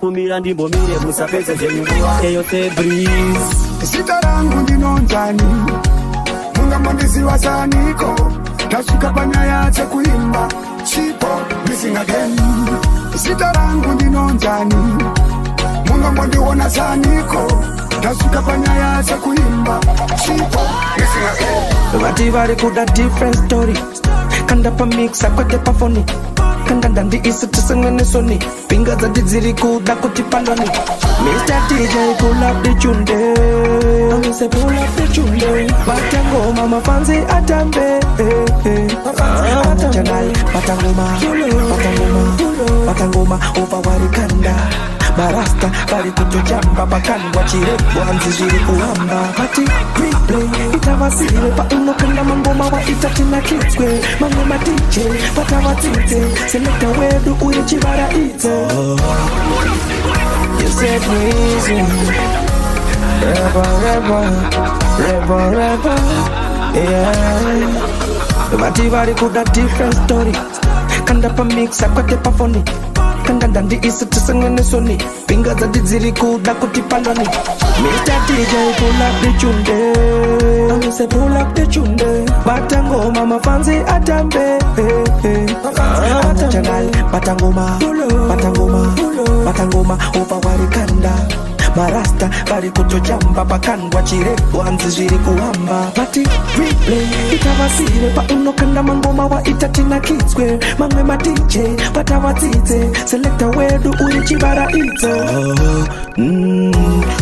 kumira ndimbo mire musapeze zvenyuwa eyo te breeze. Zita rangu ndinonzani munga mondisiwa saniko tasvika panyaya dzekuimba chipo missing again. Zita rangu ndinonzani munga mondiona saniko tasvika panyaya dzekuimba chipo missing again. Vati vari kuda different story kanda pa mixa kwete pa phone kanda ndandi isi tisengene soni pinga dzati dziri kuda kuti pandoni. Mr. DJ pull up the tune I say pull up the tune Batangoma mafanzi atambe Atachanal Batangoma over warikanda Barasta bali kutojamba bakandwa chirepu anzi ziri kuhamba. Hati replay itawasile pa unokanda mangoma wa itatina kitswe mangoma DJ patawatite selekta wedu uye chibara ite. You said easy, rebel, yeah. Vati vari kuda different story kanda pa mixa kwete pa phone kanda ndandi isi tisengene soni pinga dzati dziri kuda kuti pandoni. Mr. DJ pull up the tune I say pull up the tune Batangoma mafanzi atambe Atachanal Batangoma over warikanda Barasta bali kutojamba bakandwa chirepu anzi ziri kuhamba. Pati replay itawasile pa unokanda mangoma wa itatina kitswe mangwe ma DJ patawatite selekta wedu uye chibara ite.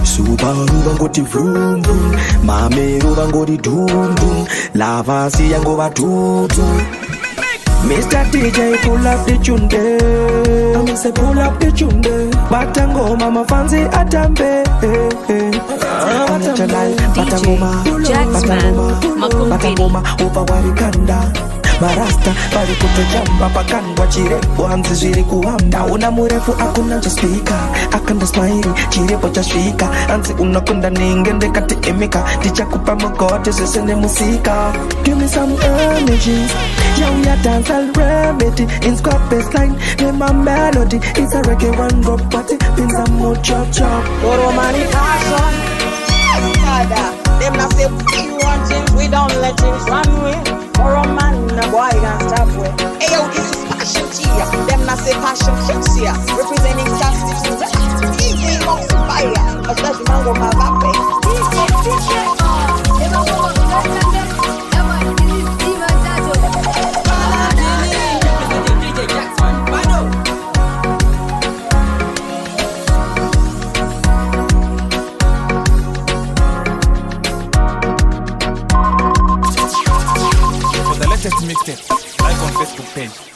Subaru vangoti vroom vroom Mameru vangoti dum dum Lavasi yango vatutu. Mr. DJ pull up the tune I say pull up the tune Batangoma mafanzi atambe Batangoma over warikanda Barasta bali kutojamba pakandwa chirepo anzi ziri kuhamba. Una murefu akuna njaspika akanda smile chirepo chashika anzi unakunda ningende kati emika ticha kupa mkote sesende musika. Give me some energy yeah, we a dance all remedy in squat bassline. Then my melody is a reggae one go party pin some more chop chop. Oro mani passion Father, them not say we want things, we don't let things run away. Oro man, a boy can't stop with. Hey yo, this is passion here. Them not say passion chips here. Representing justice. Easy box fire. Especially mango my vape. Mixtape, like on Facebook page.